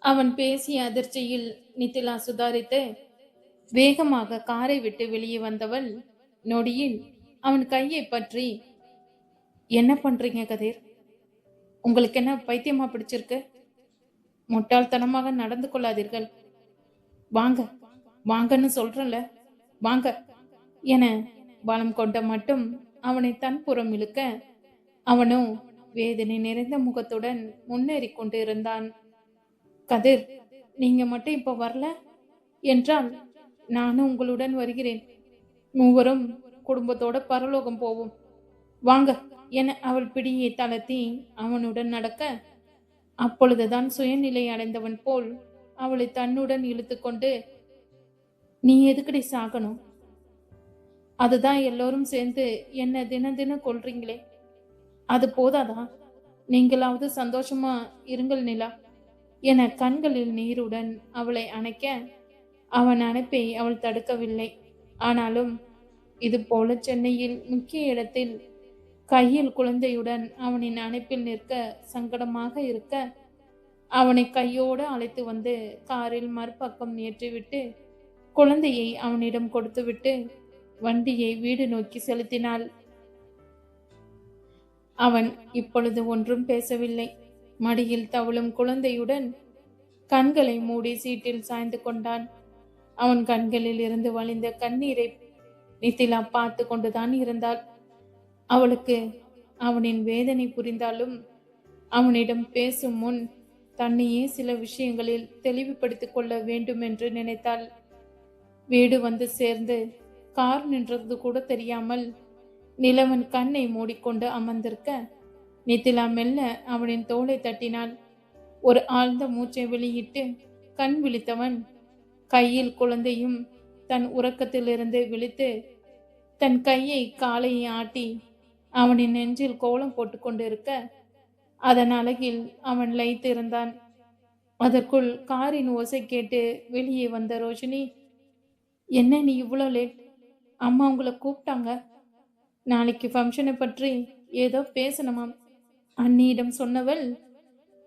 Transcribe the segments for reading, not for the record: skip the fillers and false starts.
அவன் பேசிய அதிர்ச்சியில் நித்திலா சுதாரித்து வேகமாக காரை விட்டு வெளியே வந்தவள் நொடியில் அவன் கையை பற்றி, என்ன பண்றீங்க கதிர்? உங்களுக்கு என்ன பைத்தியமா பிடிச்சிருக்கு? முட்டாள்தனமாக நடந்து கொள்ளாதீர்கள். வாங்க வாங்கன்னு சொல்றேன்ல, வாங்க என பலம் கொண்ட மட்டும் அவனை தன்புறம் இழுக்க அவனோ வேதனை நிறைந்த முகத்துடன் முன்னேறி கொண்டு இருந்தான். கதிர், நீங்க மட்டும் இப்ப வரல என்றால் நானும் உங்களுடன் வருகிறேன். மூவரும் குடும்பத்தோட பரலோகம் போவோம். வாங்க என அவள் பிடியை தளர்த்தி அவனுடன் நடக்க, அப்பொழுதுதான் சுயநிலை அடைந்தவன் போல் அவளை தன்னுடன் இழுத்து கொண்டு, நீ எதுக்கடி சாகணும்? அதுதான் எல்லோரும் சேர்ந்து என்ன தினம் தினம் கொல்றீங்களே, அது போதாதா? நீங்களாவது சந்தோஷமா இருங்கள் நிலா என கண்களில் நீருடன் அவளை அணைக்க, அவன் அணைப்பை அவள் தடுக்கவில்லை. ஆனாலும் இது போல சென்னையில் முக்கிய இடத்தில் கையில் குழந்தையுடன் அவனின் அணைப்பில் நிற்க சங்கடமாக இருக்க, அவனை கையோடு அழைத்து வந்து காரில் மறுபக்கம் ஏற்றிவிட்டு குழந்தையை அவனிடம் கொடுத்துவிட்டு வண்டியை வீடு நோக்கி செலுத்தினாள். அவன் இப்பொழுது ஒன்றும் பேசவில்லை. மடியில் தவழும் குழந்தையுடன் கண்களை மூடி சீட்டில் சாய்ந்து கொண்டான். அவன் கண்களில் இருந்து வழிந்த கண்ணீரை நித்திலா பார்த்து கொண்டுதான் இருந்தாள். அவளுக்கு அவனின் வேதனை புரிந்தாலும் அவனிடம் பேசும் முன் தன்னையே சில விஷயங்களில் தெளிவுபடுத்திக் கொள்ள வேண்டும் என்று நினைத்தாள். வீடு வந்து சேர்ந்து கார் நின்றது கூட தெரியாமல் நிலவன் கண்ணை மூடிக்கொண்டு அமர்ந்திருக்க, நித்திலா மெல்ல அவனின் தோளை தட்டினாள். ஒரு ஆழ்ந்த மூச்சை வெளியிட்டு கண் விழித்தவன் கையில் குழந்தையும் தன் உறக்கத்திலிருந்து விழித்து தன் கையை காலையை ஆட்டி அவனின் நெஞ்சில் கோலம் போட்டு கொண்டிருக்க, அதன் அழகில் அவன் லயித்திருந்தான். அதற்குள் காரின் ஓசை கேட்டு வெளியே வந்த ரோஷினி, என்ன நீ இவ்வளோ லேட்? அம்மா உங்களை கூப்பிட்டாங்க. நாளைக்கு ஃபங்க்ஷனை பற்றி ஏதோ பேசணுமாம். அண்ணியிடம் சொன்னவள்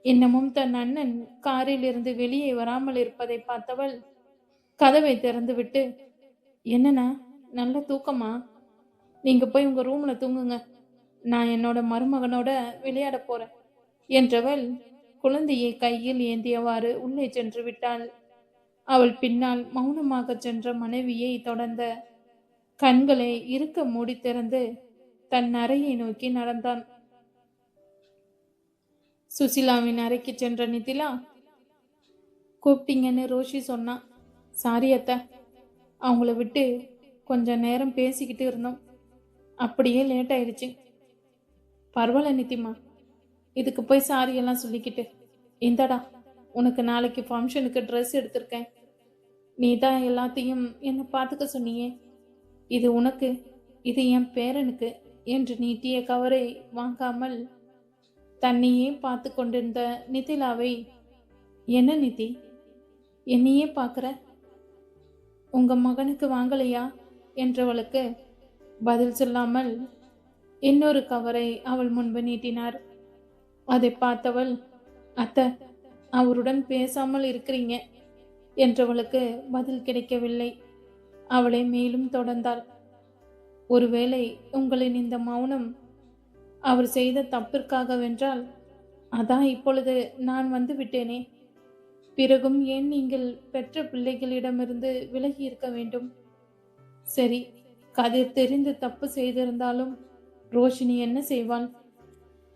இன்னமும் தன் அண்ணன் காரில் இருந்து வெளியே வராமல் இருப்பதை பார்த்தவள் கதவை திறந்துவிட்டு, என்னண்ணா நல்ல தூக்கமா? நீங்க போய் உங்க ரூம்ல தூங்குங்க, நான் என்னோட மருமகனோட விளையாட போறேன் என்றவள் குழந்தையை கையில் ஏந்தியவாறு உள்ளே சென்று விட்டாள். அவள் பின்னால் மௌனமாக சென்ற மனைவியை தொடர்ந்த கண்களை இருக்க மூடி திறந்து தன் அறையை நோக்கி நடந்தான். சுசிலாவின் அறைக்கு சென்ற நிதிலா, கூப்பிட்டீங்கன்னு ரோஷி சொன்னா. சாரி அத்தை, அவங்கள விட்டு கொஞ்ச நேரம் பேசிக்கிட்டு இருந்தோம், அப்படியே லேட் ஆயிடுச்சு. பரவாயில்ல நித்திமா, இதுக்கு போய் சாரி எல்லாம் சொல்லிக்கிட்டு. இந்தடா, உனக்கு நாளைக்கு ஃபங்க்ஷனுக்கு ட்ரெஸ் எடுத்திருக்கேன். நீ தான் எல்லாத்தையும் என்னை பார்த்துக்க சொன்னியே, இது உனக்கு, இது என் பேரனுக்கு என்று நீட்டிய கவரை வாங்காமல் தன்னையே பார்த்து கொண்டிருந்த நிதிலாவை, என்ன நிதி என்னையே பார்க்குற, உங்க மகனுக்கு வாங்கலையா என்றவளுக்கு பதில் சொல்லாமல் இன்னொரு கவரை அவள் முன்பு நீட்டினார். அதை பார்த்தவள், அத்தை அவருடன் பேசாமல் இருக்கிறீங்க என்றவளுக்கு பதில் கிடைக்கவில்லை. அவளை மேலும் தொடர்ந்தாள். ஒருவேளை உங்களின் இந்த மௌனம் அவர் செய்த தப்பிற்காகவென்றால் அதான் இப்பொழுது நான் வந்து விட்டேனே. பிறகும் ஏன் நீங்கள் பெற்ற பிள்ளைகளிடமிருந்து விலகி இருக்க வேண்டும்? சரி, கதிர் தெரிந்து தப்பு செய்திருந்தாலும் ரோஷினி என்ன செய்வாள்?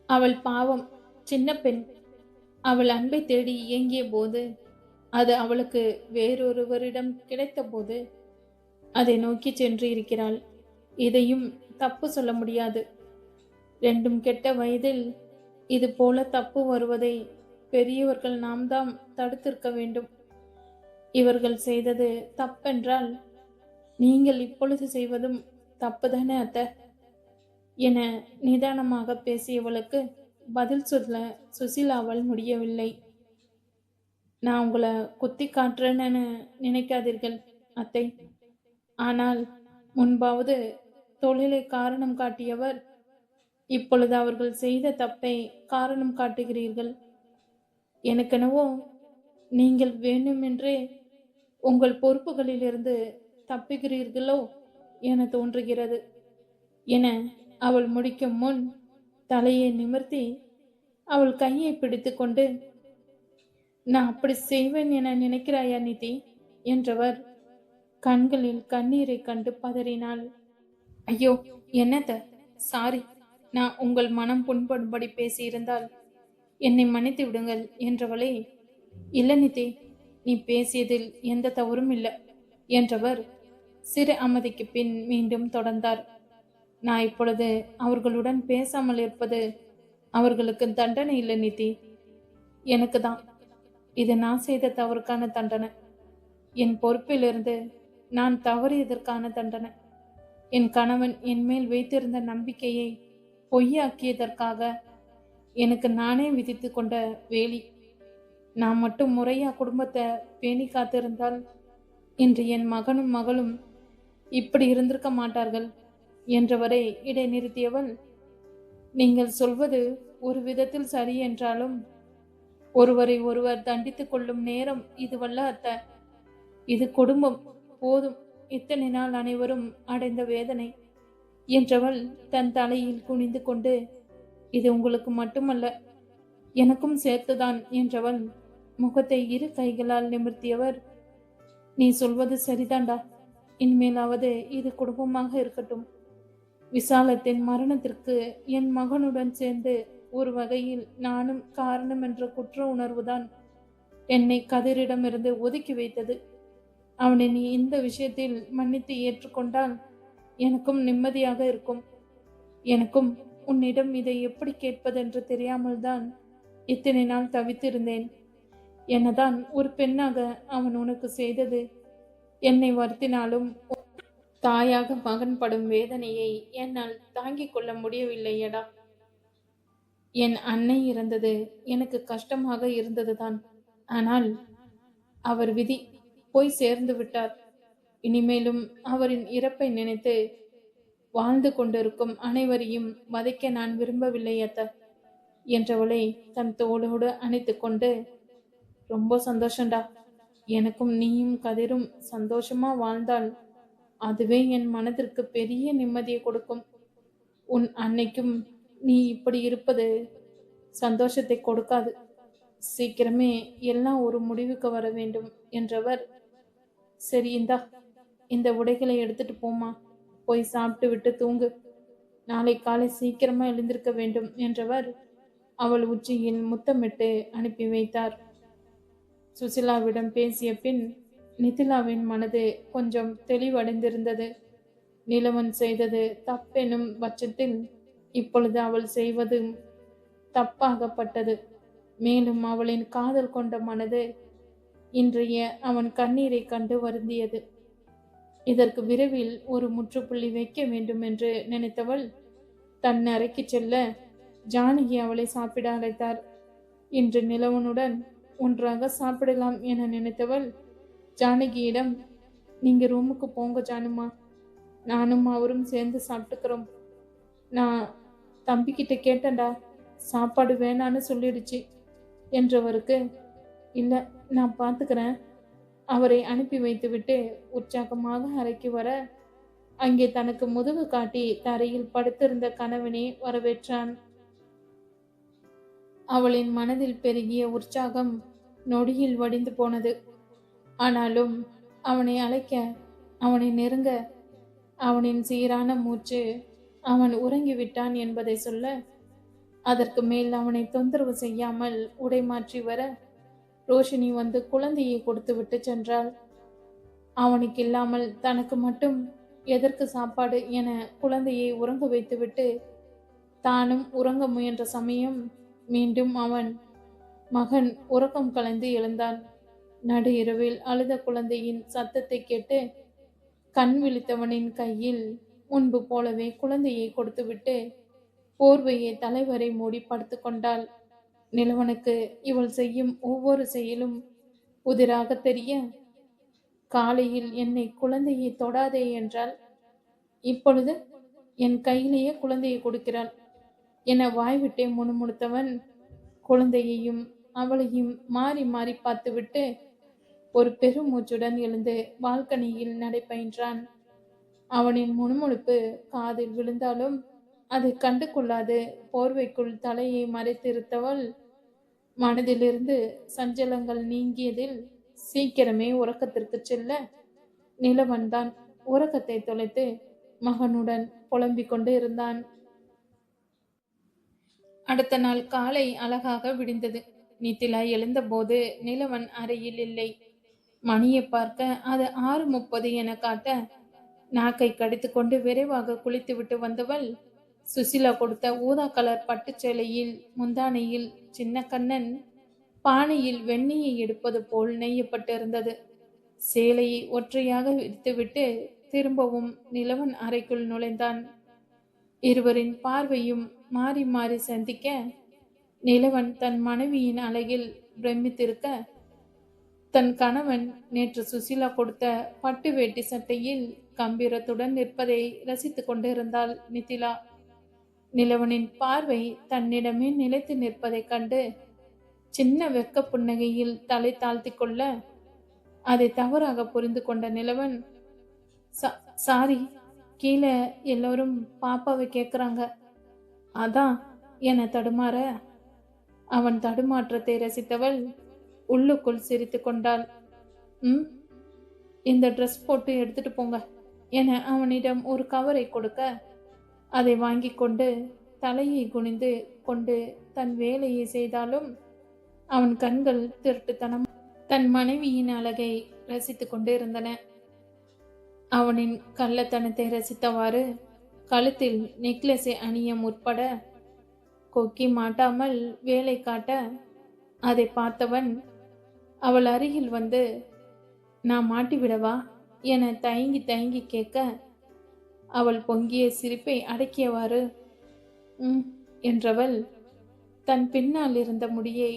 அவள் பாவம், சின்ன பெண். அவள் அன்பை தேடி இயங்கிய போது, அது அவளுக்கு வேறொருவரிடம் கிடைத்த போது அதை நோக்கி சென்று இருக்கிறாள். இதையும் தப்பு சொல்ல முடியாது. ரெண்டும் கெட்ட வயதில் இது போல தப்பு வருவதை பெரியவர்கள் நாம் தான் தடுத்திருக்க வேண்டும். இவர்கள் செய்தது தப்பென்றால் நீங்கள் இப்பொழுது செய்வதும் தப்புதானே அத்தை என நிதானமாக பேசியவளுக்கு பதில் சொல்ல சுசிலாவால் முடியவில்லை. நான் உங்களை குத்தி காட்டுறேன்னு நினைக்காதீர்கள் அத்தை. ஆனால் முன்பாவது தொழிலை காரணம் காட்டியவர், இப்பொழுது அவர்கள் செய்த தப்பை காரணம் காட்டுகிறீர்கள். எனக்கெனவோ நீங்கள் வேண்டுமென்றே உங்கள் பொறுப்புகளிலிருந்து தப்புகிறீர்களோ என தோன்றுகிறது என அவள் முடிக்கும் முன் தலையை நிமிர்த்தி அவள் கையை பிடித்துக்கொண்டு, நான் அப்படி செய்வேன் என நினைக்கிறாயா நிதி என்றவர் கண்களில் கண்ணீரை கண்டு பதறினாள். ஐயோ, என்னத, சாரி, நான் உங்கள் மனம் புண்படும்படி பேசியிருந்தால் என்னை மன்னித்து விடுங்கள் என்றவளே, இல்ல நிதி, நீ பேசியதில் எந்த தவறும் இல்லை என்றவர் சிறு அமைதிக்கு பின் மீண்டும் தொடர்ந்தார். நான் இப்பொழுது அவர்களுடன் பேசாமல் இருப்பது அவர்களுக்கு தண்டனை இல்லை நிதி, எனக்கு தான். இது நான் செய்த தவறுக்கான தண்டனை, என் பொறுப்பிலிருந்து நான் தவறியதற்கான தண்டனை, என் கணவன் என் மேல் வைத்திருந்த நம்பிக்கையை பொய்யாக்கியதற்காக எனக்கு நானே விதித்து கொண்ட வேலி. நான் மட்டும் முறையா குடும்பத்தை பேணி காத்திருந்தால் இன்று என் மகனும் மகளும் இப்படி இருந்திருக்க மாட்டார்கள் என்றவரை இடைநிறுத்தியவள், நீங்கள் சொல்வது ஒரு விதத்தில் சரி என்றாலும் ஒருவரை ஒருவர் தண்டித்துக் கொள்ளும் நேரம் இதுவல்ல அத்தை. இது குடும்பம். போதும், இத்தனை நாள் அனைவரும் அடைந்த வேதனை என்றவள் தன் தலையில் குனிந்து கொண்டு, இது உங்களுக்கு மட்டுமல்ல, எனக்கும் சேர்த்துதான் என்றவள் முகத்தை இரு கைகளால் நிமிர்த்தியவர், நீ சொல்வது சரிதாண்டா, இனிமேலாவது இது குடும்பமாக இருக்கட்டும். விசாலத்தின் மரணத்திற்கு என் மகனுடன் சேர்ந்து ஒரு வகையில் நானும் காரணம் என்ற குற்ற உணர்வுதான் என்னை கதிரிடமிருந்து ஒதுக்கி வைத்தது. அவனை நீ இந்த விஷயத்தில் மன்னித்து ஏற்றுக்கொண்டால் எனக்கும் நிம்மதியாக இருக்கும். எனக்கும் உன்னிடம் இதை எப்படி கேட்பதென்று தெரியாமல் தான் இத்தனை நாள் தவித்திருந்தேன். என்னதான் ஒரு பெண்ணாக அவன் உனக்கு செய்தது என்னை வருத்தினாலும் தாயாக மகன் படும் வேதனையை என்னால் தாங்கிக் கொள்ள முடியவில்லையடா. என் அன்னை இறந்தது எனக்கு கஷ்டமாக இருந்ததுதான். ஆனால் அவர் விதி போய் சேர்ந்து விட்டார். இனிமேலும் அவரின் இறப்பை நினைத்து வாழ்ந்து கொண்டிருக்கும் அனைவரையும் வதைக்க நான் விரும்பவில்லை அத்த என்றவளை தன் தோளோடு அணைத்து கொண்டு, ரொம்ப சந்தோஷண்டா, எனக்கும் நீயும் கதிரும் சந்தோஷமா வாழ்ந்தால் அதுவே என் மனதிற்கு பெரிய நிம்மதியை கொடுக்கும். உன் அன்னைக்கும் நீ இப்படி இருப்பது சந்தோஷத்தை கொடுக்காது. சீக்கிரமே எல்லாம் ஒரு முடிவுக்கு வர வேண்டும் என்றவர், சரி இந்தா, இந்த உடைகளை எடுத்துட்டு போமா, போய் சாப்பிட்டு விட்டு தூங்கு, நாளை காலை சீக்கிரமா எழுந்திருக்க வேண்டும் என்றவர் அவள் உச்சியில் முத்தமிட்டு அனுப்பி வைத்தார். சுசிலாவிடம் பேசிய பின் நிதிலாவின் மனது கொஞ்சம் தெளிவடைந்திருந்தது. நிலவன் செய்தது தப்பெனும் பட்சத்தில் இப்பொழுது அவள் செய்வது தப்பாகப்பட்டது. மேலும் அவளின் காதல் கொண்ட மனது இன்றைய அவன் கண்ணீரை கண்டு வருந்தியது. இதற்கு விரைவில் ஒரு முற்றுப்புள்ளி வைக்க வேண்டும் என்று நினைத்தவள் தன் அறைக்கு செல்ல ஜானகி அவளை சாப்பிட அழைத்தார். இன்று நிலவனுடன் ஒன்றாக சாப்பிடலாம் என நினைத்தவள் ஜானகியிடம், நீங்க ரூமுக்கு போங்க ஜானுமா, நானும் அவரும் சேர்ந்து சாப்பிட்டுக்கிறோம். நான் தம்பிக்கிட்ட கேட்டேன்டா, சாப்பாடு வேணான்னு சொல்லிடுச்சு என்றவருக்கு, இல்லை நான் பார்த்துக்கிறேன். அவரை அனுப்பி வைத்துவிட்டு உற்சாகமாக அறைக்கு வர அங்கே தனக்கு முதுகு காட்டி தரையில் படுத்திருந்த கணவனை வரவேற்றான். அவளின் மனதில் பெருகிய உற்சாகம் நொடியில் வடிந்து போனது. ஆனாலும் அவனை அழைக்க, அவனை நெருங்க, அவனின் சீரான மூச்சு அவன் உறங்கிவிட்டான் என்பதை சொல்ல, அதற்கு மேல் அவனை தொந்தரவு செய்யாமல் உடை மாற்றி வர ரோஷினி வந்து குழந்தையை கொடுத்து விட்டு சென்றாள். அவனுக்கு இல்லாமல் தனக்கு மட்டும் எதற்கு சாப்பாடு என குழந்தையை உறங்க வைத்துவிட்டு தானும் உறங்க முயன்ற சமயம் மீண்டும் அவன் மகன் உறக்கம் கலைந்து எழுந்தான். நடு இரவில் அழுத குழந்தையின் சத்தத்தை கேட்டு கண் விழித்தவனின் கையில் முன்பு போலவே குழந்தையை கொடுத்துவிட்டு போர்வையை தலைவரை மூடி படுத்து கொண்டாள். நிலவனுக்கு இவள் செய்யும் ஒவ்வொரு செயலும் புதிராக தெரிய, காலையில் என்னை குழந்தையை தொடாதே என்றால் இப்பொழுது என் கையிலேயே குழந்தையை கொடுக்கிறாள் என வாய்விட்டே முணுமுணுத்தவன் குழந்தையையும் அவளையும் மாறி மாறி பார்த்துவிட்டு ஒரு பெருமூச்சுடன் எழுந்து பால்கனியில் நடைபயின்றான். அவனின் முணுமுணுப்பு காதில் விழுந்தாலும் அதை கண்டு கொள்ளாது போர்வைக்குள் தலையை மறைத்திருந்தவள் மனதிலிருந்து சஞ்சலங்கள் நீங்கியதில் சீக்கிரமே உறக்கத்திற்கு செல்ல நிலவன்தான் உறக்கத்தை தொலைத்து மகனுடன் புலம்பிக் கொண்டு இருந்தான். அடுத்த நாள் காலை அழகாக விடிந்தது. நித்திலா எழுந்தபோது நிலவன் அறையில் இல்லை. மணியை பார்க்க அது 6:30 என காட்ட நாக்கை கடித்துக்கொண்டு விரைவாக குளித்துவிட்டு வந்தவள் சுசிலா கொடுத்த ஊதா கலர் பட்டுச்சேலையில் முந்தானையில் சின்ன கண்ணன் பானையில் வெண்ணெயை எடுப்பது போல் நெய்யப்பட்டிருந்தது. சேலையை ஒற்றையாக விரித்துவிட்டு திரும்பவும் நிலவன் அறைக்குள் நுழைந்தான். இருவரின் பார்வையும் மாறி மாறி சந்திக்க நிலவன் தன் மனைவியின் அழகில் பிரமித்திருக்க, தன் கணவன் நேற்று சுசிலா கொடுத்த பட்டு வேட்டி சட்டையில் கம்பீரத்துடன் நிற்பதை ரசித்துக் கொண்டிருந்தாள் நித்திலா. நிலவனின் பார்வை தன்னிடமே நிலைத்து நிற்பதைக் கண்டு சின்ன வெக்க புன்னகையில் தலை தாழ்த்தி கொள்ள அதை தவறாக புரிந்து கொண்ட நிலவன், சாரி, கீழே எல்லோரும் பாப்பாவை கேட்குறாங்க, அதான் என தடுமாற அவன் தடுமாற்றத்தை ரசித்தவள் உள்ளுக்குள் சிரித்து கொண்டாள். இந்த ட்ரெஸ் போட்டு எடுத்துட்டு போங்க என அவனிடம் ஒரு கவரை கொடுக்க அதை வாங்கி கொண்டு தலையை குனிந்து கொண்டு தன் வேலையை செய்தாலும் அவன் கண்கள் திருட்டுத்தனம் தன் மனைவியின் அழகை ரசித்து கொண்டு இருந்தன. அவனின் கள்ளத்தனத்தை ரசித்தவாறு கழுத்தில் நெக்லஸை அணிய முற்பட கொக்கி மாட்டாமல் வேலை காட்ட அதை பார்த்தவன் அவள் அருகில் வந்து, நான் மாட்டிவிடவா என தயங்கி தயங்கி கேட்க அவள் பொங்கிய சிரிப்பை அடக்கியவாறு என்றவள் தன் பின்னால் இருந்த முடியை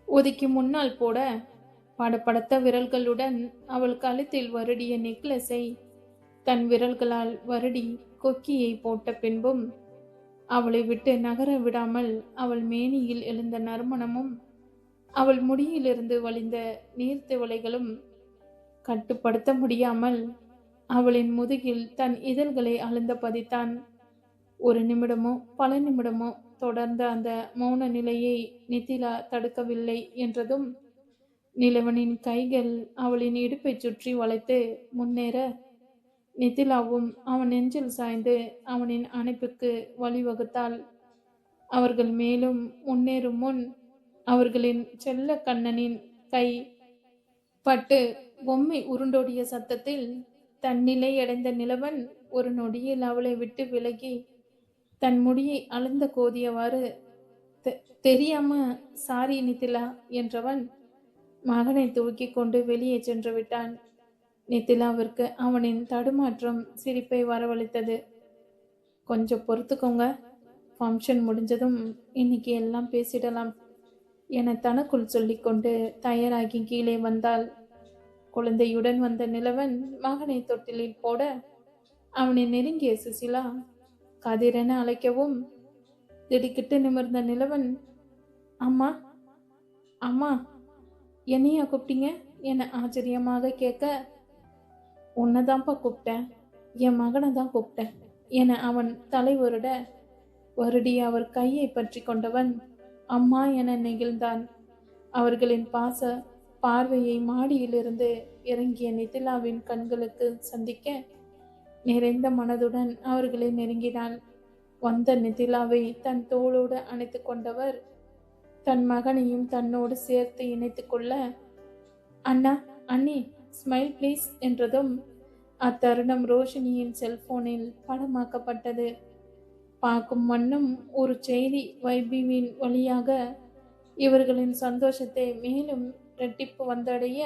ஒதுக்கி முன்னால் போட படபடத்த விரல்களுடன் அவள் கழுத்தில் வருடிய நெக்லஸை தன் விரல்களால் வருடி கொக்கியை போட்ட பின்பும் அவளை விட்டு நகர விடாமல் அவள் மேனியில் எழுந்த நறுமணமும் அவள் முடியிலிருந்து வழிந்த நீர்த்திவளைகளும் கட்டுப்படுத்த முடியாமல் அவளின் முதுகில் தன் இதழ்களை அழுந்த பதித்தான். ஒரு நிமிடமோ பல நிமிடமோ தொடர்ந்த அந்த மௌன நிலையை நித்திலா தடுக்கவில்லை என்றதும் நிலவனின் கைகள் அவளின் இடுப்பை சுற்றி வளைத்து முன்னேற நித்திலாவும் அவன் நெஞ்சில் சாய்ந்து அவனின் அணைப்புக்கு வழிவகுத்தாள். அவர்கள் மேலும் முன்னேறும் முன் அவர்களின் செல்ல கண்ணனின் கை பட்டு பொம்மை உருண்டோடிய சத்தத்தில் தன்னிலை அடைந்த நிலவன் ஒரு நொடியில் அவளை விட்டு விலகி தன் முடியை அளந்த கோதியவாறு, தெரியாம சாரி நித்திலா என்றவன் மகனை தூக்கி கொண்டு வெளியே சென்று விட்டான். நித்திலாவிற்கு அவனின் தடுமாற்றம் சிரிப்பை வரவழைத்தது. கொஞ்சம் பொறுத்துக்கோங்க, ஃபங்க்ஷன் முடிஞ்சதும் இன்னைக்கு எல்லாம் பேசிடலாம் என தனக்குள் சொல்லிக்கொண்டு தயாராகி கீழே வந்தாள். குழந்தையுடன் வந்த நிலவன் மகனை தொட்டிலில் போட அவனை நெருங்கிய சுசிலா கதிரென அழைக்கவும் திடுக்கிட்டு நிமிர்ந்த நிலவன், அம்மா அம்மா என்னையா கூப்பிட்டீங்க என ஆச்சரியமாக கேட்க, உன்னைதான்ப்பா கூப்பிட்டேன், என் மகனை தான் கூப்பிட்டேன் என அவன் தலை வருடி அவர் கையை பற்றி கொண்டவன் அம்மா என நெகிழ்ந்தான். அவர்களின் பாச பார்வையை மாடியிலிருந்து இறங்கிய நித்திலாவின் கண்களுக்கு சந்திக்க நிறைந்த மனதுடன் அவர்களை நெருங்கினாள். வந்த நித்திலாவை தன் தோளோடு அணைத்து கொண்டவர் தன் மகனையும் தன்னோடு சேர்த்து இணைத்து கொள்ள, அண்ணா அண்ணி ஸ்மைல் ப்ளீஸ் என்றதும் அத்தருணம் ரோஷினியின் செல்போனில் படமாக்கப்பட்டது. பார்க்கும் வண்ணம் ஒரு செய்தி வைபிவின் வழியாக இவர்களின் சந்தோஷத்தை மேலும் இரட்டிப்பு வந்தடைய,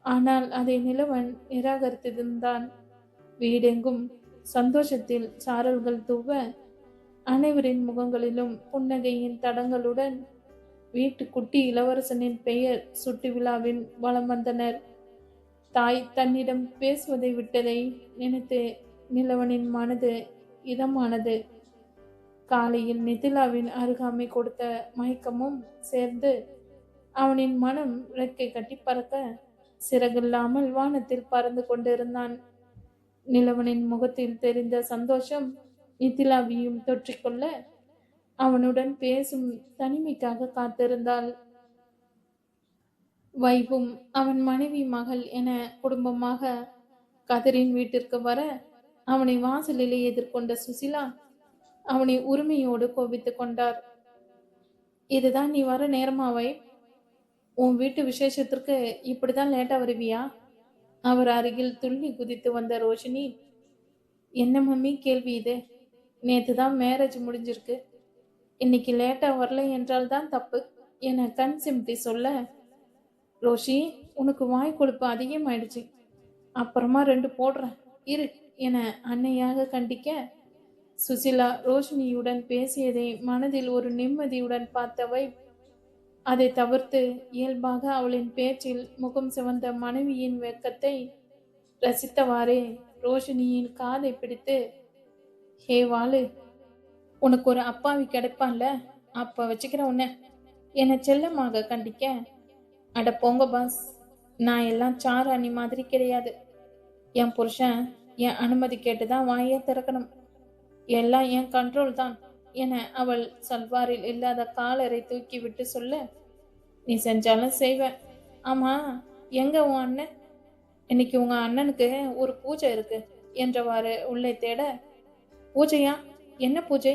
ஆனால் அதை நிலவன் நிராகரித்திருந்தான். வீடெங்கும் சந்தோஷத்தில் சாரல்கள் தூவ அனைவரின் முகங்களிலும் புன்னகையின் தடங்களுடன் வீட்டு குட்டி இளவரசனின் பெயர் சுட்டு விழாவின் வலம் வந்தனர். தாய் தன்னிடம் பேசுவதை விட்டதை நினைத்து நிலவனின் மனது இதமானது. காலையில் நித்திலாவின் அருகாமை கொடுத்த மயக்கமும் சேர்ந்து அவனின் மனம் ரெக்கை கட்டி பறக்க சிறகில்லாமல் வானத்தில் பறந்து கொண்டிருந்தான். நிலவனின் முகத்தில் தெரிந்த சந்தோஷம் நித்திலாவியும் தொற்றிக்கொள்ள அவனுடன் பேசும் தனிமைக்காக காத்திருந்தாள். வைபும் அவன் மனைவி மகள் என குடும்பமாக கதிரின் வீட்டிற்கு வர அவனை வாசலிலே எதிர்கொண்ட சுசிலா அவனை உரிமையோடு கோபித்துக் கொண்டார். இதுதான் நீ வர நேரமாவை? உன் வீட்டு விசேஷத்திற்கு இப்படிதான் லேட்டா வருவியா? அவர் அருகில் துள்ளி குதித்து வந்த ரோஷினி, என்ன மம்மி கேள்வி இது? நேத்து தான் மேரேஜ் முடிஞ்சிருக்கு, இன்னைக்கு லேட்டா வரல என்றால் தான் தப்பு என கண் சிமிட்டி சொல்ல, ரோஷி உனக்கு வாய் கொழுப்பு அதிகமாயிடுச்சு, அப்புறமா 2 போடுறேன் இரு என அன்னையாக கண்டிக்க, சுசிலா ரோஷினியுடன் பேசியதை மனதில் ஒரு நிம்மதியுடன் பார்த்தவை அதை தவிர்த்து இயல்பாக அவளின் பேச்சில் முகம் சிவந்த மனைவியின் வெட்கத்தை ரசித்தவாறே ரோஷினியின் காதை பிடித்து, ஹே வாளு, உனக்கு ஒரு அப்பாவி கிடைப்பான்ல, அப்ப வச்சுக்கிற உன்ன என செல்லமாக கண்டிக்க, அட போங்க பாஸ், நான் எல்லாம் சாராணி மாதிரி கிடையாது, என் புருஷன் என் அனுமதி கேட்டுதான் வாயே திறக்கணும், எல்லாம் என் கண்ட்ரோல் தான் என அவள் சல்வாரில் இல்லாத காலரை தூக்கி விட்டு சொல்ல, நீ செஞ்சாலும் செய்வேன். ஆமா, எங்க உன் அண்ணன்? இன்னைக்கு உங்க அண்ணனுக்கு ஒரு பூஜை இருக்கு என்றவாறு உள்ளே தேட, பூஜையா? என்ன பூஜை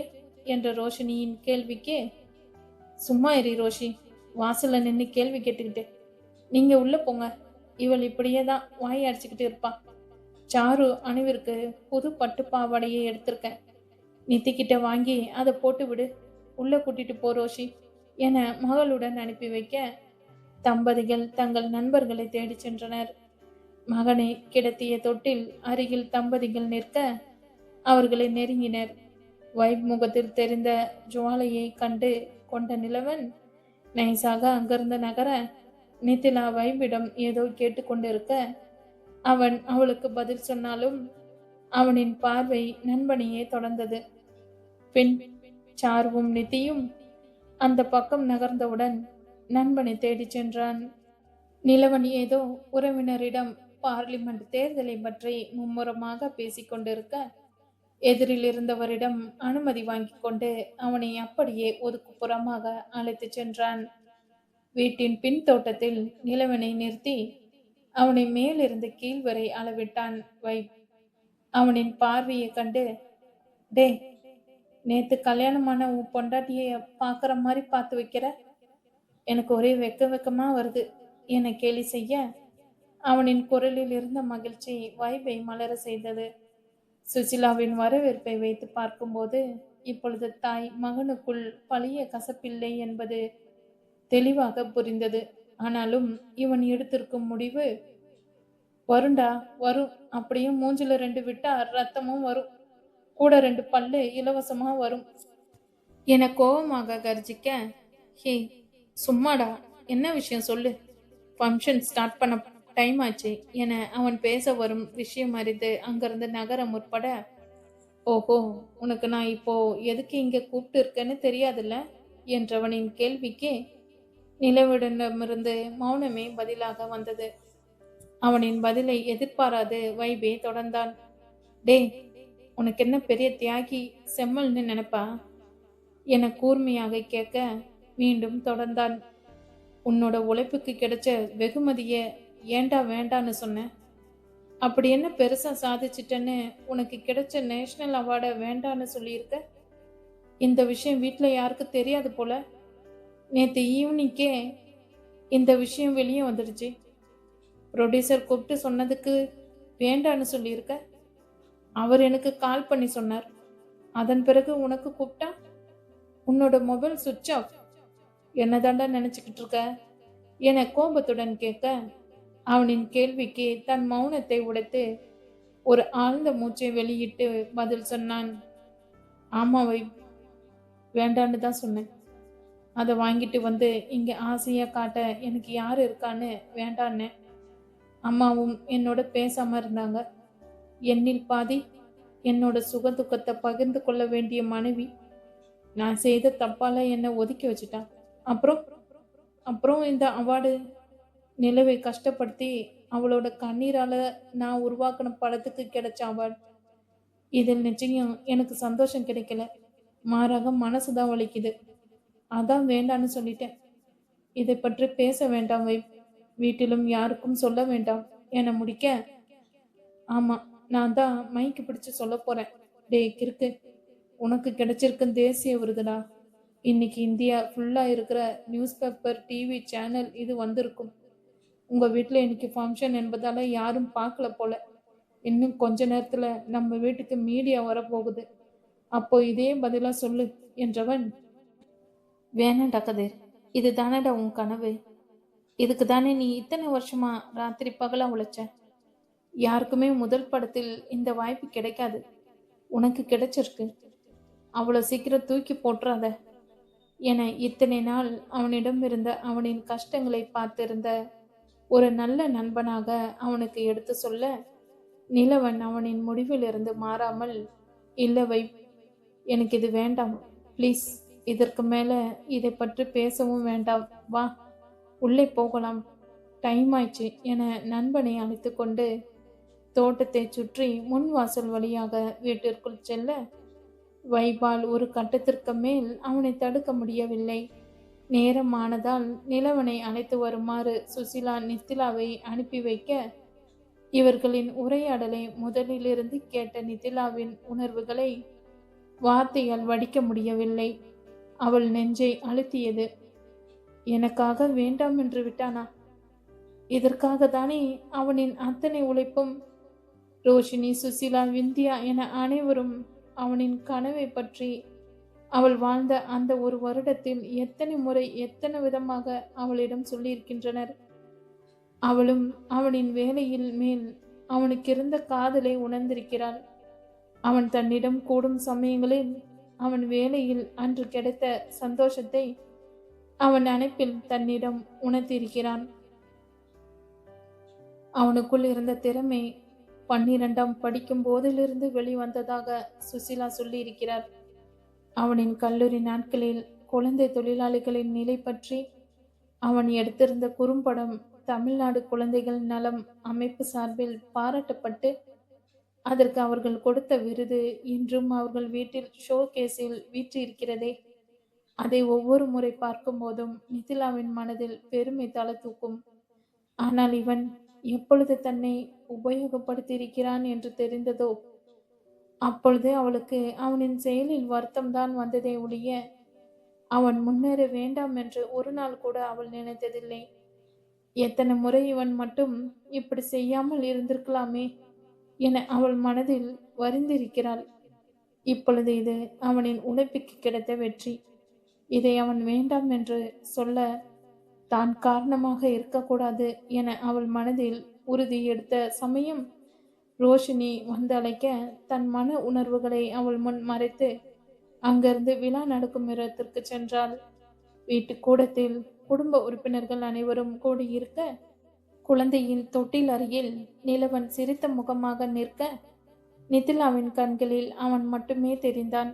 என்ற ரோஷினியின் கேள்விக்கு, சும்மா இரு ரோஷி, வாசல்ல நின்று கேள்வி கேட்டுக்கிட்டு, நீங்க உள்ள போங்க, இவள் இப்படியே தான் வாய் அடிச்சுக்கிட்டு இருப்பா. சாரு அணுவிற்கு புது பட்டு பாவாடையை எடுத்திருக்கேன், நித்திக்கிட்ட வாங்கி அதை போட்டு விடு, உள்ள கூட்டிட்டு போ ரோஷி என மகளுடன் அனுப்பி வைக்க தம்பதிகள் தங்கள் நண்பர்களை தேடி சென்றனர். மகனை கிடத்திய தொட்டில் அருகில் தம்பதிகள் நிற்க அவர்களை நெருங்கினர். வைப் முகத்தில் தெரிந்த ஜுவாலையை கண்டு கொண்ட நிலவன் நைசாக அங்கிருந்து நகர நித்திலா வைபிடம் ஏதோ கேட்டுக்கொண்டிருக்க அவன் அவளுக்கு பதில் சொன்னாலும் அவனின் பார்வை நண்பனையே தொடர்ந்தது. பின் சார்வும் நித்தியும் அந்த பக்கம் நகர்ந்தவுடன் நண்பனை தேடி சென்றான். நிலவன் ஏதோ உறவினரிடம் பார்லிமெண்ட் தேர்தலை பற்றி மும்முரமாக பேசிக்கொண்டிருக்க எதிரில் இருந்தவரிடம் அனுமதி வாங்கி கொண்டு அவனை அப்படியே ஒதுக்குப்புறமாக அழைத்து சென்றான். வீட்டின் பின் தோட்டத்தில் நிலவனை நிறுத்தி அவனை மேலிருந்து கீழ் வரை அளவிட்டான் வைப். அவனின் பார்வையை கண்டு, டே, நேத்து கல்யாணமான உன் பொண்டாட்டிய பாக்குற மாதிரி பார்த்து வைக்கிற, எனக்கு ஒரே வெக்கமா வருது என கேலி செய்ய அவனின் குரலில் இருந்த மகிழ்ச்சி வைபை மலர செய்தது. சுசிலாவின் வரவேற்பை வைத்து பார்க்கும்போது இப்பொழுது தாய் மகனுக்குள் பழைய கசப்பில்லை என்பது தெளிவாக புரிந்தது. ஆனாலும் இவன் எடுத்திருக்கும் முடிவு, வருண்டா வரும், அப்படியும் மூஞ்சில 2 விட்டா ரத்தமும் வரும், கூட 2 பல்லு இலவசமா வரும் என கோபமாக கர்ஜிக்க, ஹே சும்மாடா, என்ன விஷயம் சொல்லு, ஃபங்க்ஷன் ஸ்டார்ட் பண்ண டைம் ஆச்சு என அவன் பேச வரும் விஷயம் அறிந்து அங்கிருந்து நகர முற்பட, ஓஹோ, உனக்கு நான் இப்போ எதுக்கு இங்க கூப்பிட்டு இருக்கேன்னு தெரியாதுல்ல என்றவனின் கேள்விக்கு நிலவிடமிருந்து மௌனமே பதிலாக வந்தது. அவனின் பதிலை எதிர்பாராது வைபே தொடர்ந்தான், டே, உனக்கு என்ன பெரிய தியாகி செம்மல்னு நினைப்பா என கூர்மையாக கேட்க மீண்டும் தொடர்ந்தான், உன்னோட உழைப்புக்கு கிடைச்ச வெகுமதிய ஏண்டா வேண்டான்னு சொன்ன, அப்படி என்ன பெருசா சாதிச்சிட்டன்னு உனக்கு கிடைச்ச நேஷனல் அவார்டை வேண்டான்னு சொல்லியிருக்க, இந்த விஷயம் வீட்டுல யாருக்கு தெரியாது போல, நேற்று ஈவினிங்கே இந்த விஷயம் வெளியே வந்துடுச்சு, ப்ரொடியூசர் கூப்பிட்டு சொன்னதுக்கு வேண்டான்னு சொல்லியிருக்க, அவர் எனக்கு கால் பண்ணி சொன்னார், அதன் பிறகு உனக்கு கூப்பிட்டா உன்னோட மொபைல் சுவிட்ச் ஆஃப், என்னதாண்டா நினைச்சுக்கிட்டு இருக்க என கோபத்துடன் கேட்க அவனின் கேள்விக்கு தன் மௌனத்தை உடைத்து ஒரு ஆழ்ந்த மூச்சை வெளியிட்டு பதில் சொன்னான், ஆமா வைப், வேண்டான்னு தான் சொன்னேன், அதை வாங்கிட்டு வந்து இங்க ஆசையா காட்ட எனக்கு யார் இருக்கான்னு வேண்டான்னு. அம்மாவும் என்னோட பேசாம இருந்தாங்க, என்னில் பாதி என்னோட சுக துக்கத்தை பகிர்ந்து கொள்ள வேண்டிய மனைவி நான் செய்த தப்பால என்னை ஒதுக்கி வச்சுட்டான், அப்புறம் இந்த அவார்டு நிலவை கஷ்டப்படுத்தி அவளோட கண்ணீரால நான் உருவாக்கின படத்துக்கு கிடைச்ச அவார்டு. இதில் நிச்சயம் எனக்கு சந்தோஷம் கிடைக்கல. மாறாக மனசுதான் வலிக்குது. அதான் வேண்டான்னு சொல்லிட்டேன். இதை பற்றி பேச வேண்டாம் வீட்டிலும் யாருக்கும் சொல்ல வேண்டாம் என முடிக்க, ஆமா, நான் தான் மைக்கு பிடிச்சு சொல்ல போறேன். டேய் கிறுக்கு, உனக்கு கிடைச்சிருக்கும் தேசிய விருதுடா. இன்னைக்கு இந்தியா ஃபுல்லா இருக்கிற நியூஸ் பேப்பர், டிவி சேனல் இது வந்திருக்கும். உங்க வீட்டுல இன்னைக்கு ஃபங்க்ஷன் என்பதால யாரும் பார்க்கல போல. இன்னும் கொஞ்ச நேரத்துல நம்ம வீட்டுக்கு மீடியா வரப்போகுது. அப்போ இதே பதிலா சொல்லு என்றவன், வேணாண்டா கதிர், இது தானடா உன் கனவு. இதுக்கு தானே நீ இத்தனை வருஷமா ராத்திரி பகலா உழைச்ச. யாருக்குமே முதல் படத்தில் இந்த வாய்ப்பு கிடைக்காது. உனக்கு கிடைச்சிருக்கு. அவ்வளோ சீக்கிரம் தூக்கி போட்டுறாத என இத்தனை நாள் அவனிடம் இருந்த அவனின் கஷ்டங்களை பார்த்திருந்த ஒரு நல்ல நண்பனாக அவனுக்கு எடுத்து சொல்ல, நிலவன் அவனின் முடிவிலிருந்து மாறாமல், இல்லை எனக்கு இது வேண்டாம், ப்ளீஸ், இதற்கு மேல இதை பற்றி பேசவும் வேண்டாம், வா உள்ளே போகலாம், டைம் ஆயிடுச்சு என நண்பனை அழைத்து கொண்டு தோட்டத்தை சுற்றி முன் வாசல் வழியாக வீட்டிற்குள் செல்ல, வைபால் ஒரு கட்டத்திற்கு மேல் அவனை தடுக்க முடியவில்லை. நேரமானதால் நிலவனை அழைத்து வருமாறு சுசிலா நித்திலாவை அனுப்பி வைக்க, இவர்களின் உரையாடலை முதலிலிருந்து கேட்ட நித்திலாவின் உணர்வுகளை வார்த்தையால் வடிக்க முடியவில்லை. அவள் நெஞ்சை அழுத்தியது. எனக்காக வேண்டாம் என்று விட்டானா? இதற்காக தானே அவனின் அத்தனை உழைப்பும்? ரோஷினி, சுசிலா, விந்தியா என அனைவரும் அவனின் கனவை பற்றி அவள் வாழ்ந்த அந்த ஒரு வருடத்தில் எத்தனை முறை எத்தனை விதமாக அவளிடம் சொல்லியிருக்கின்றனர். அவளும் அவனின் வேலையில் மேல் அவனுக்கு இருந்த காதலை உணர்ந்திருக்கிறாள். அவன் தன்னிடம் கூடும் சமயங்களில் அவன் வேலையில் அன்று கிடைத்த சந்தோஷத்தை அவன் அணைப்பில் தன்னிடம் உணர்த்தியிருக்கிறான். அவனுக்குள் இருந்த திறமை 12ஆம் படிக்கும் போதிலிருந்து வெளிவந்ததாக சுசிலா சொல்லியிருக்கிறார். அவனின் கல்லூரி நாட்களில் குழந்தை தொழிலாளிகளின் நிலை பற்றி அவன் எடுத்திருந்த குறும்படம் தமிழ்நாடு குழந்தைகள் நலம் அமைப்பு சார்பில் பாராட்டப்பட்டு அதற்கு அவர்கள் கொடுத்த விருது இன்றும் அவர்கள் வீட்டில் ஷோ கேஸில் வீற்றிருக்கிறதே. அதை ஒவ்வொரு முறை பார்க்கும் போதும் நிதிலாவின் மனதில் பெருமை தலை தூக்கும். ஆனால் இவன் எப்பொழுது தன்னை உபயோகப்படுத்தியிருக்கிறான் என்று தெரிந்ததோ அப்பொழுது அவளுக்கு அவனின் செயலில் வருத்தம்தான் வந்ததே ஒழிய அவன் முன்னேற வேண்டாம் என்று ஒரு நாள் கூட அவள் நினைத்ததில்லை. எத்தனை முறை இவன் மட்டும் இப்படி செய்யாமல் இருந்திருக்கலாமே என அவள் மனதில் வருந்திருக்கிறாள். இப்பொழுது இது அவனின் உழைப்புக்கு கிடைத்த வெற்றி. இதை அவன் வேண்டாம் என்று சொல்ல தான் காரணமாக இருக்கக்கூடாது என அவள் மனதில் உறுதி எடுத்த சமயம் ரோஷினி வந்து அழைக்க தன் மன உணர்வுகளை அவள் முன் மறைத்து அங்கிருந்து விழா நடக்கும் இடத்திற்கு சென்றாள். வீட்டு கூடத்தில் குடும்ப உறுப்பினர்கள் அனைவரும் கூடியிருக்க குழந்தையின் தொட்டில் அருகில் நிலவன் சிரித்த முகமாக நிற்க நிதிலாவின் கண்களில் அவன் மட்டுமே தெரிந்தான்.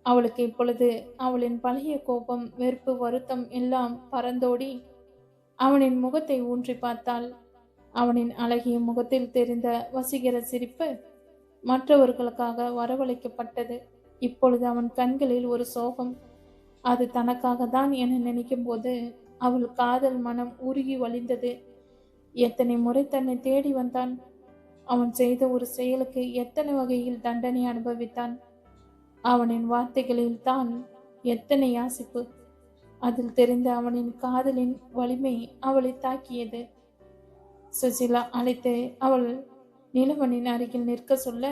அவளுக்கு இப்பொழுது அவளின் பழைய கோபம், வெறுப்பு, வருத்தம் எல்லாம் பறந்தோடி அவனின் முகத்தை ஊன்றி பார்த்தாள். அவனின் அழகிய முகத்தில் தெரிந்த வசீகர சிரிப்பு மற்றவர்களுக்காக வரவழைக்கப்பட்டது. இப்பொழுது அவன் கண்களில் ஒரு சோகம். அது தனக்காக தான் என நினைக்கும் போது அவள் காதல் மனம் உருகி வழிந்தது. எத்தனை முறை தன்னை தேடி வந்தான். அவன் செய்த ஒரு செயலுக்கு எத்தனை வகையில் தண்டனை அனுபவித்தான். அவனின் வார்த்தைகளில் தான் எத்தனை யாசிப்பு. அதில் தெரிந்த அவனின் காதலின் வலிமை அவளை தாக்கியது. சுசிலா அழைத்து அவள் நிலவனின் அருகில் நிற்க சொல்ல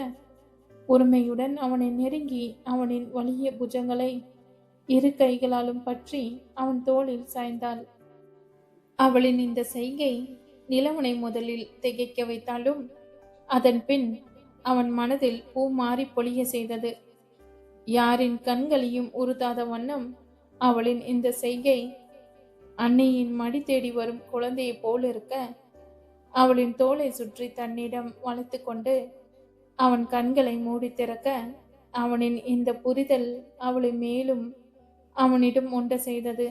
பொறுமையுடன் அவனை நெருங்கி அவனின் வலிய புஜங்களை இரு கைகளாலும் பற்றி அவன் தோளில் சாய்ந்தாள். அவளின் இந்த செய்கை நிலவனை முதலில் திகைக்க வைத்தாலும் அதன் பின் அவன் மனதில் பூ மாறி பொழிய செய்தது. யாரின் கண்களையும் உறுதாத வண்ணம் அவளின் இந்த செய்கை அன்னையின் மடி தேடி வரும் குழந்தையை போல் இருக்க அவளின் தோளை சுற்றி தன்னிடம் வளைத்து கொண்டு அவன் கண்களை மூடி திறக்க அவனின் இந்த புரிதல் அவளை மேலும் அவனிடம் ஒன்ற செய்தது.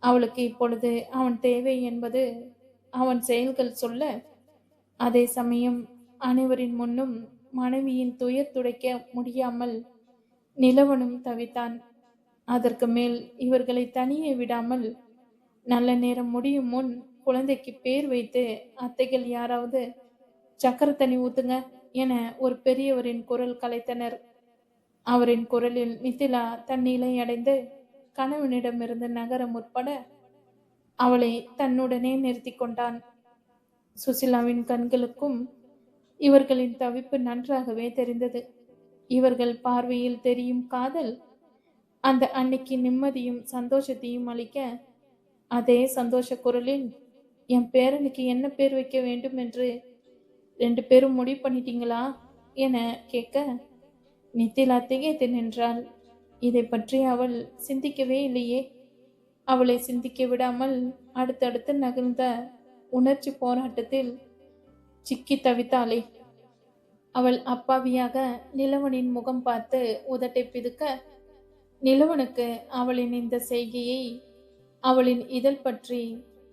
அவளுக்கு இப்பொழுது அவன் தேவை என்பது அவன் செயல்கள் சொல்ல, அதே சமயம் அனைவரின் முன்னும் மனைவியின் துயர் துடைக்க முடியாமல் நிலவனும் தவித்தான். அதற்கு மேல் இவர்களை தனியே விடாமல் நல்ல நேரம் முடியும் முன் குழந்தைக்கு பேர் வைத்து அத்தைகள் யாராவது சக்கரை தண்ணி ஊத்துங்க என ஒரு பெரியவரின் குரல் கலைத்தனர். அவரின் குரலில் நித்திலா தன் நிலை அடைந்து கணவனிடமிருந்து நகர முற்பட அவளை தன்னுடனே நிறுத்தி கொண்டான். சுசிலாவின் கண்களுக்கும் இவர்களின் தவிப்பு நன்றாகவே தெரிந்தது. இவர்கள் பார்வையில் தெரியும் காதல் அந்த அன்னைக்கு நிம்மதியும் சந்தோஷத்தையும் அளிக்க, அதே சந்தோஷ குரலில் என் பேரனுக்கு என்ன பேர் வைக்க வேண்டும் என்று 2 பேரும் முடிவு பண்ணிட்டீங்களா என கேட்க, நித்திலா திகைத்து நின்றாள். இதை பற்றி அவள் சிந்திக்கவே இல்லையே. அவளை சிந்திக்க விடாமல் அடுத்தடுத்து நகர்ந்த உணர்ச்சி போராட்டத்தில் சிக்கி தவித்தாளே. அவள் அப்பாவியாக நிலவனின் முகம் பார்த்து உதட்டை பிதுக்க, நிலவனுக்கு அவளின் இந்த செய்கையை அவளின் இதழ் பற்றி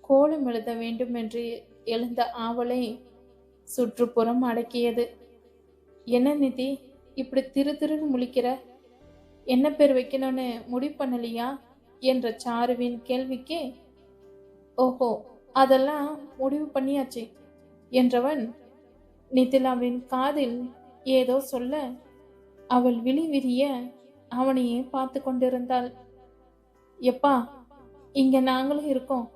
கோலம் எழுத வேண்டும் என்று எழுந்த ஆவலை சுற்றுப்புறம் அடக்கியது. என்ன நிதி, இப்படி திரு திருன்னு முழிக்கிற? என்ன பேர் வைக்கணும்னு முடிவு பண்ணலையா என்ற சாருவின் கேள்விக்கே, ஓஹோ அதெல்லாம் முடிவு பண்ணியாச்சு என்றவன் நிதிலாவின் காதில் ஏதோ சொல்ல அவள் விழி விரிய அவனையே பார்த்து கொண்டிருந்தாள். எப்பா, இங்க நாங்களும் இருக்கோம்.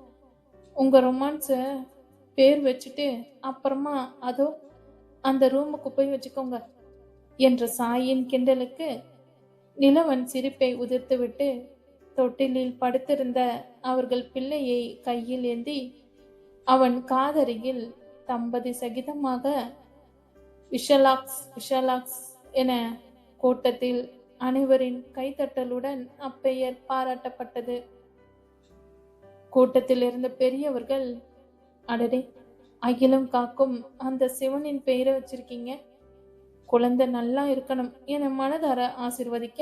உங்க ரொமான்ஸ பேர் வச்சுட்டு அப்புறமா அதோ அந்த ரூமுக்கு போய் வச்சுக்கோங்க என்ற சாயின் கிண்டலுக்கு நிலவன் சிரிப்பை உதிர்த்துவிட்டு தொட்டிலில் படுத்திருந்த அவர்கள் பிள்ளையை கையில் ஏந்தி அவன் காதருகில் தம்பதி சகிதமாக விஷலாக்ஸ் விஷலாக்ஸ் என கூட்டத்தில் அனைவரின் கைத்தட்டலுடன் அப்பெயர் பாராட்டப்பட்டது. கூட்டத்தில் இருந்த பெரியவர்கள், அடடே, அகிலம் காக்கும் அந்த சிவனின் பெயரை வச்சிருக்கீங்க, குழந்தை நல்லா இருக்கணும் என மனதார ஆசிர்வதிக்க,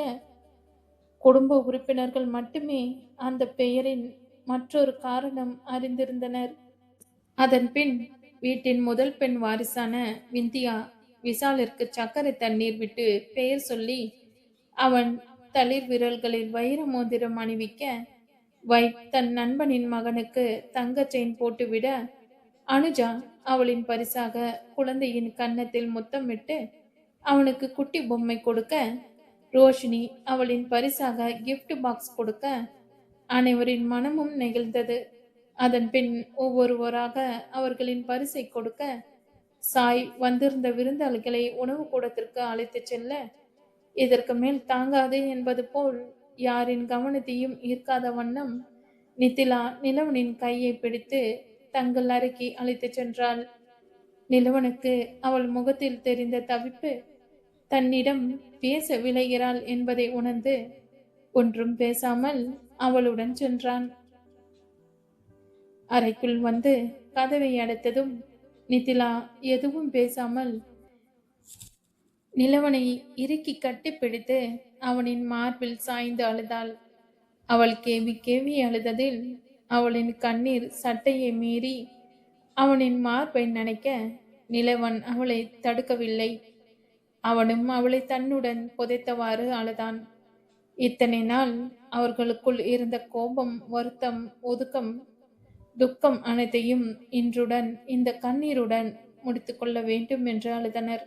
குடும்ப உறுப்பினர்கள் மட்டுமே அந்த பெயரின் மற்றொரு காரணம் அறிந்திருந்தனர். அதன் பின் வீட்டின் முதல் பெண் வாரிசான விந்தியா விஷாலிற்கு சர்க்கரை தண்ணீர் விட்டு பெயர் சொல்லி அவன் தளிர் விரல்களில் வைர மோதிரம் அணிவிக்க, தன் நண்பனின் மகனுக்கு தங்க செயின் போட்டுவிட, அனுஜா அவளின் பரிசாக குழந்தையின் கன்னத்தில் முத்தமிட்டு அவனுக்கு குட்டி பொம்மை கொடுக்க, ரோஷினி அவளின் பரிசாக கிஃப்ட் பாக்ஸ் கொடுக்க அனைவரின் மனமும் நெகிழ்ந்தது. அதன் பின் ஒவ்வொருவராக அவர்களின் பரிசை கொடுக்க, சாய் வந்திருந்த விருந்தாளிகளை உணவு கூடத்திற்கு அழைத்துச் செல்ல, இதற்கு மேல் தாங்காது என்பது போல் யாரின் கவனத்தையும் ஈர்க்காத வண்ணம் நித்திலா நிலவனின் கையை பிடித்து தங்கள் அறைக்கு அழைத்துச் சென்றாள். நிலவனுக்கு அவள் முகத்தில் தெரிந்த தவிப்பு தன்னிடம் பேச விளைகிறாள் என்பதை உணர்ந்து ஒன்றும் பேசாமல் அவளுடன் சென்றான். அறைக்குள் வந்து கதவை அடைத்ததும் நித்திலா எதுவும் பேசாமல் நிலவனை இறுக்கி கட்டிப்பிடித்து அவனின் மார்பில் சாய்ந்து அழுதாள். அவள் கேவி கேவி அழுததில் அவளின் கண்ணீர் சட்டையை மீறி அவனின் மார்பை நனைக்க, நிலவன் அவளை தடுக்கவில்லை. அவனும் அவளை தன்னுடன் புதைத்தவாறு அழுதான். இத்தனை நாள் அவர்களுக்குள் இருந்த கோபம், வருத்தம், ஒதுக்கம், துக்கம் அனைத்தையும் இன்றுடன் இந்த கண்ணீருடன் முடித்து கொள்ள வேண்டும் என்று அழுதனர்.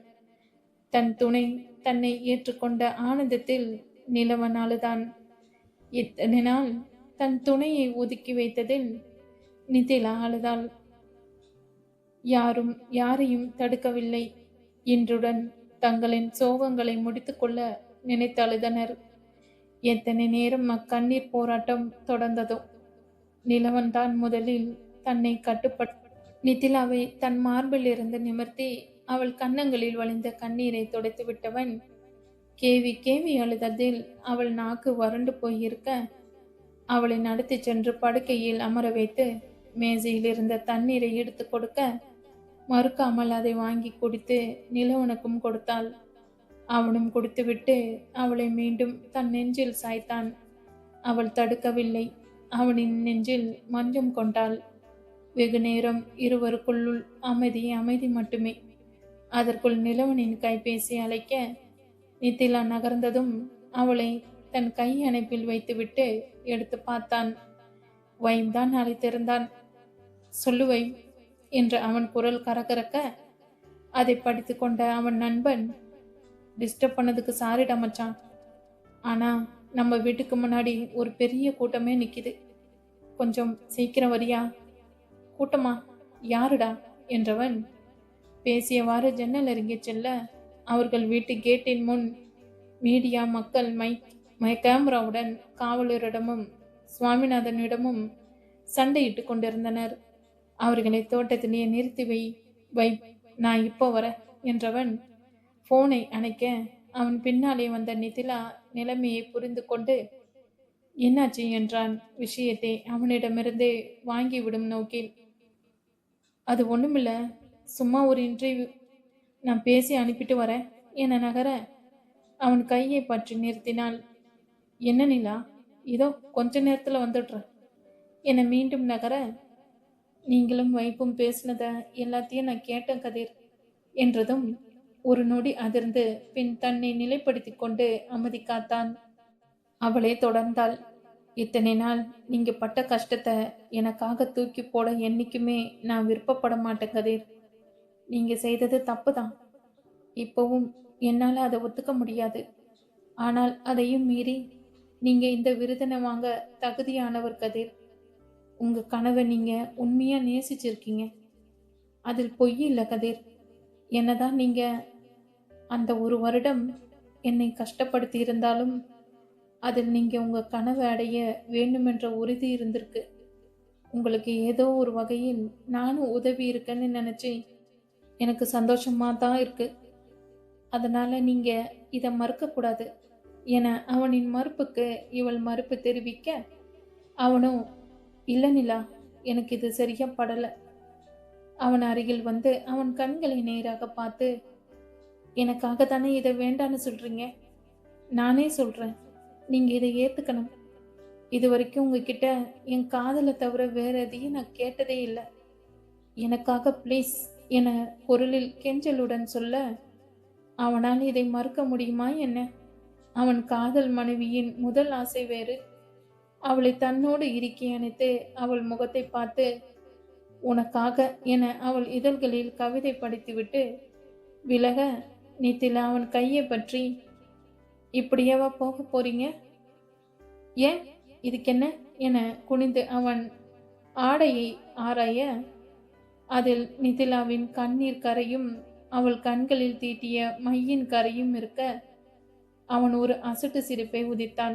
தன் துணை தன்னை ஏற்றுக்கொண்ட ஆனந்தத்தில் நிலவன் அழுதான். இத்தனை நாள் தன் துணையை ஒதுக்கி வைத்ததில் நிதிலா அழுதாள். யாரும் யாரையும் தடுக்கவில்லை. இன்றுடன் தங்களின் சோகங்களை முடித்துக்கொள்ள நினைத்து அழுதனர். எத்தனை நேரம் அக்கண்ணீர் போராட்டம் தொடர்ந்ததோ. நிலவன் தான் முதலில் தன்னை கட்டுப்பட்ட நிதிலாவை தன் மார்பில் இருந்து நிமிர்த்தி அவள் கன்னங்களில் வழிந்த கண்ணீரை துடைத்து விட்டவன் கேவி கேவி அழுததில் அவள் நாக்கு வறண்டு போயிருக்க, அவளை நடத்தி சென்று படுக்கையில் அமர வைத்து மேஜையில் இருந்த தண்ணீரை எடுத்து கொடுக்க, மறுக்காமல் அதை வாங்கி குடித்து நிலவனுக்கும் கொடுத்தாள். அவனும் குடித்துவிட்டு அவளை மீண்டும் தன் நெஞ்சில் சாய்த்தான். அவள் தடுக்கவில்லை. அவனின் நெஞ்சில் மஞ்சம் கொண்டாள். வெகு நேரம் இருவருக்குள்ளுள் அமைதி அமைதி மட்டுமே. அதற்குள் நிலவனின் கைபேசி அழைக்க நித்திலா நகர்ந்ததும் அவளை தன் கை அணைப்பில் வைத்துவிட்டு எடுத்து பார்த்தான். வைம் தான் அழைத்திருந்தான். சொல்லு வைம் என்று அவன் குரல் கரகரக்க அதை படித்து கொண்ட அவன் நண்பன், டிஸ்டர்ப் பண்ணதுக்கு சாரிடா மச்சான். ஆனா நம்ம வீட்டுக்கு முன்னாடி ஒரு பெரிய கூட்டமே நிக்குது, கொஞ்சம் சீக்கிரம் வரியா? கூட்டமா? யாருடா என்றவன் பேசியவாறு ஜன்னல் அருகே செல்ல அவர்கள் வீட்டு கேட்டின் முன் மீடியா மக்கள் கேமராவுடன் காவலரிடமும் சுவாமிநாதனிடமும் சண்டையிட்டு கொண்டிருந்தனர். அவர்களை தோட்டத்திலேயே நிறுத்தி வை, நான் இப்போ வர என்றவன் போனை அணைக்க அவன் பின்னாலே வந்த நிதிலா நிலைமையை புரிந்து கொண்டு என்னாச்சு என்றான். விஷயத்தை அவனிடமிருந்தே வாங்கிவிடும் நோக்கில். அது ஒண்ணுமில்ல, சும்மா ஒரு இன்டர்வியூ, நான் பேசி அனுப்பிட்டு வரேன் என நகர அவன் கையை பற்றி நிறுத்தினாள். என்ன நிலா, இதோ கொஞ்ச நேரத்துல வந்துடுறேன் என மீண்டும் நகர, நீங்களும் வைப்பும் பேசினத எல்லாத்தையும் நான் கேட்டேன் கதிர் என்றதும் ஒரு நொடி அதிர்ந்து பின் தன்னை நிலைப்படுத்தி கொண்டு அமைதி காத்தான். அவளே தொடர்ந்தாள். இத்தனை நாள் நீங்க பட்ட கஷ்டத்தை எனக்காக தூக்கி போட என்னைக்குமே நான் விருப்பப்பட மாட்டேன் கதிர். நீங்க செய்தது தப்புதான். இப்பவும் என்னால அதை ஒத்துக்க முடியாது. ஆனால் அதையும் மீறி நீங்க இந்த விருதினை வாங்க தகுதியானவர் கதிர். உங்க கனவை நீங்க உண்மையா நேசிச்சிருக்கீங்க, அதில் பொய் இல்லை கதிர். என்னதான் நீங்க அந்த ஒரு வருடம் என்னை கஷ்டப்படுத்தி இருந்தாலும் அதில் நீங்க உங்க கனவை அடைய வேண்டுமென்ற உறுதி இருந்திருக்கு. உங்களுக்கு ஏதோ ஒரு வகையில் நானும் உதவி இருக்கேன்னு நினைச்சு எனக்கு சந்தோஷமா தான் இருக்கு. அதனால நீங்க இதை மறுக்கக்கூடாது என அவனின் மறுப்புக்கு இவள் மறுப்பு தெரிவிக்க அவனும் இல்ல நிலா, எனக்கு இது சரியா படல. அவன் அருகில் வந்து அவன் கண்களை நேராக பார்த்து, எனக்காக தானே இதை வேண்டான்னு சொல்றீங்க? நானே சொல்றேன், நீங்க இதை ஏத்துக்கணும். இது வரைக்கும் உங்ககிட்ட என் காதலை தவிர வேற எதையும் நான் கேட்டதே இல்லை. எனக்காக ப்ளீஸ் என குரலில் கெஞ்சலுடன் சொல்ல அவனால் இதை மறுக்க முடியுமா என்ன? அவன் காதல் மனைவியின் முதல் ஆசை வேறு. அவளை தன்னோடு இறுக்கி அணைத்து அவள் முகத்தை பார்த்து உனக்காக என அவள் இதழ்களில் கவிதை படித்துவிட்டு விலக நித்தில அவன் கையை பற்றி, இப்படியேவா போக போறீங்க? ஏன் இதுக்கென்ன என குனிந்து அவன் ஆடையை ஆராய அதில் நிதிலாவின் கண்ணீர் கரையும் அவள் கண்களில் தீட்டிய மையின் கரையும் இருக்க அவன் ஒரு அசட்டு சிரிப்பை உதித்தான்.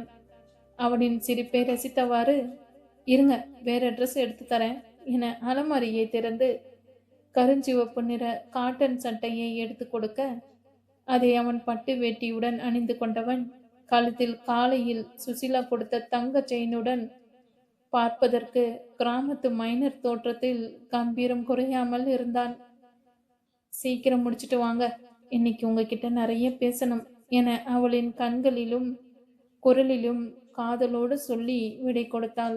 அவனின் சிரிப்பை ரசித்தவாறு, இருங்க வேற ட்ரெஸ் எடுத்து தரேன் என அலமாரியை திறந்து கருஞ்சிவப்பு நிற காட்டன் சட்டையை எடுத்து கொடுக்க அதை அவன் பட்டு வேட்டியுடன் அணிந்து கொண்டவன் கழுத்தில் காலையில் சுசிலா கொடுத்த தங்க செயினுடன் பார்ப்பதற்கு கிராமத்து மைனர் தோற்றத்தில் கம்பீரம் குறையாமல் இருந்தான். சீக்கிரம் முடிச்சிட்டு வாங்க, இன்னைக்கு உங்ககிட்ட நிறைய பேசணும் என அவளின் கண்களிலும் குரலிலும் காதலோடு சொல்லி விடை கொடுத்தாள்.